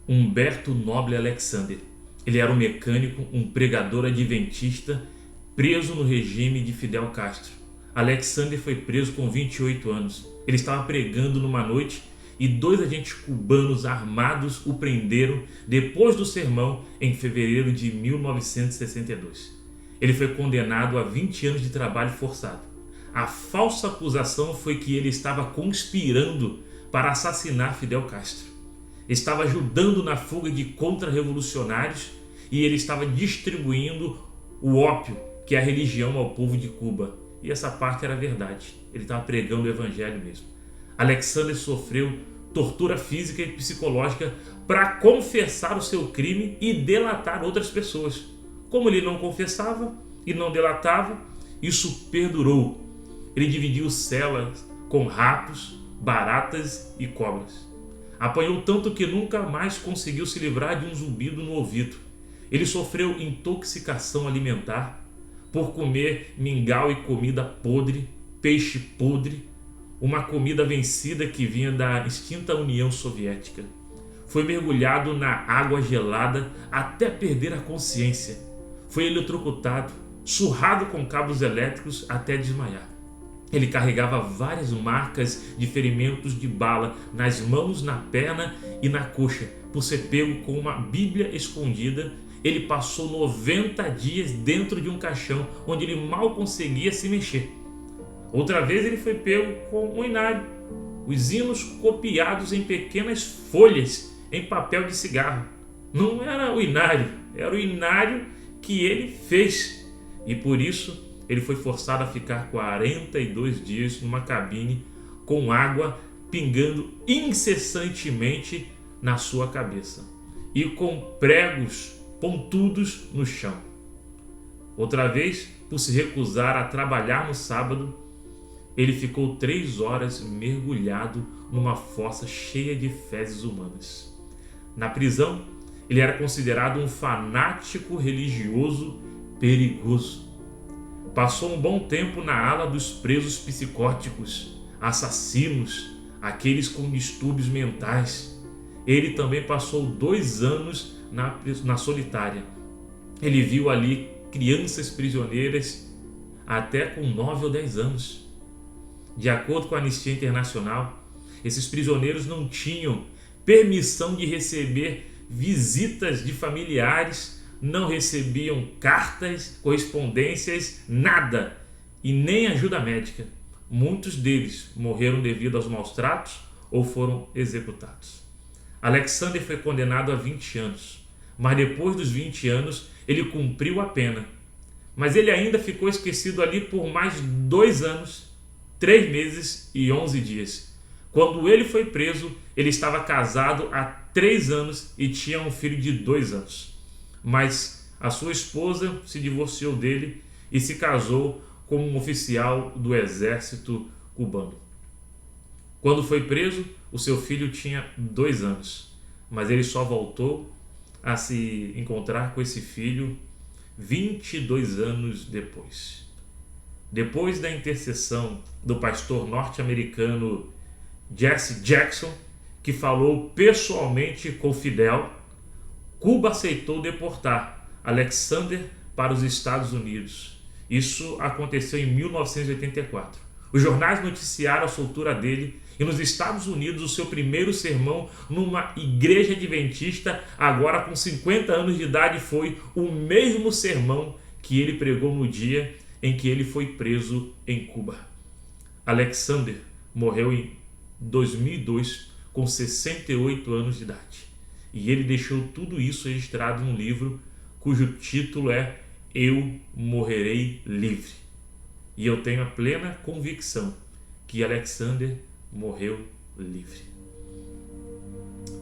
Humberto Noble Alexander. Ele era um mecânico, um pregador adventista, preso no regime de Fidel Castro. Alexander foi preso com 28 anos. Ele estava pregando numa noite e 2 agentes cubanos armados o prenderam depois do sermão em fevereiro de 1962. Ele foi condenado a 20 anos de trabalho forçado. A falsa acusação foi que ele estava conspirando para assassinar Fidel Castro. Estava ajudando na fuga de contra-revolucionários e ele estava distribuindo o ópio, que é a religião, ao povo de Cuba. E essa parte era verdade. Ele estava pregando o evangelho mesmo. Alexander sofreu tortura física e psicológica para confessar o seu crime e delatar outras pessoas. Como ele não confessava e não delatava, isso perdurou. Ele dividiu celas com ratos, baratas e cobras. Apanhou tanto que nunca mais conseguiu se livrar de um zumbido no ouvido. Ele sofreu intoxicação alimentar por comer mingau e comida podre, peixe podre, uma comida vencida que vinha da extinta União Soviética. Foi mergulhado na água gelada até perder a consciência. Foi eletrocutado, surrado com cabos elétricos até desmaiar. Ele carregava várias marcas de ferimentos de bala nas mãos, na perna e na coxa. Por ser pego com uma Bíblia escondida, ele passou 90 dias dentro de um caixão onde ele mal conseguia se mexer. Outra vez ele foi pego com um inário, os hinos copiados em pequenas folhas em papel de cigarro. Não era o inário, era o inário que ele fez. E por isso ele foi forçado a ficar 42 dias numa cabine com água pingando incessantemente na sua cabeça e com pregos pontudos no chão. Outra vez, por se recusar a trabalhar no sábado, ele ficou 3 horas mergulhado numa fossa cheia de fezes humanas. Na prisão, ele era considerado um fanático religioso perigoso. Passou um bom tempo na ala dos presos psicóticos, assassinos, aqueles com distúrbios mentais. Ele também passou 2 anos na solitária. Ele viu ali crianças prisioneiras até com 9 ou 10 anos. De acordo com a Anistia Internacional, esses prisioneiros não tinham permissão de receber visitas de familiares, não recebiam cartas, correspondências, nada, e nem ajuda médica. Muitos deles morreram devido aos maus tratos ou foram executados. Alexander foi condenado a 20 anos, mas depois dos 20 anos ele cumpriu a pena. Mas ele ainda ficou esquecido ali por mais 2 anos, 3 meses e 11 dias. Quando ele foi preso, ele estava casado há 3 anos e tinha um filho de 2 anos. Mas a sua esposa se divorciou dele e se casou com um oficial do exército cubano. Quando foi preso, o seu filho tinha 2 anos, mas ele só voltou a se encontrar com esse filho 22 anos depois. Depois da intercessão do pastor norte-americano Jesse Jackson, que falou pessoalmente com Fidel, Cuba aceitou deportar Alexander para os Estados Unidos. Isso aconteceu em 1984. Os jornais noticiaram a soltura dele e nos Estados Unidos o seu primeiro sermão numa igreja adventista, agora com 50 anos de idade, foi o mesmo sermão que ele pregou no dia em que ele foi preso em Cuba. Alexander morreu em 2002 com 68 anos de idade. E ele deixou tudo isso registrado num livro cujo título é Eu Morrerei Livre. E eu tenho a plena convicção que Alexander morreu livre.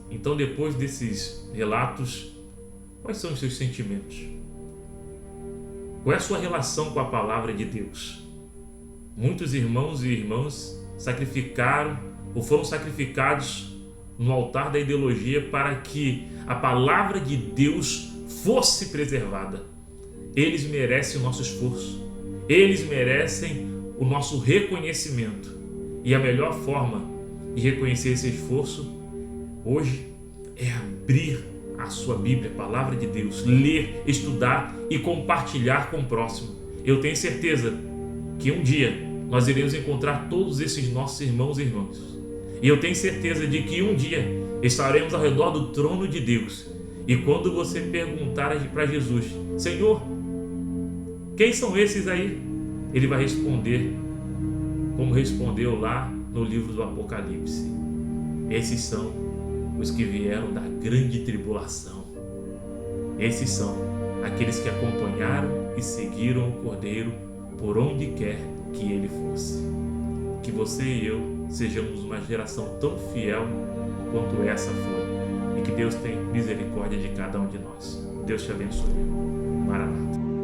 Então, depois desses relatos, quais são os seus sentimentos? Qual é a sua relação com a palavra de Deus? Muitos irmãos e irmãs sacrificaram ou foram sacrificados no altar da ideologia para que a palavra de Deus fosse preservada. Eles merecem o nosso esforço. Eles merecem o nosso reconhecimento. E a melhor forma de reconhecer esse esforço hoje é abrir a sua Bíblia, a palavra de Deus, ler, estudar e compartilhar com o próximo. Eu tenho certeza que um dia nós iremos encontrar todos esses nossos irmãos e irmãs. E eu tenho certeza de que um dia estaremos ao redor do trono de Deus. E quando você perguntar para Jesus: Senhor, quem são esses aí? Ele vai responder como respondeu lá no livro do Apocalipse: esses são os que vieram da grande tribulação. Esses são aqueles que acompanharam e seguiram o Cordeiro por onde quer que ele fosse. Que você e eu sejamos uma geração tão fiel quanto essa foi, e que Deus tenha misericórdia de cada um de nós. Deus te abençoe. Maranata.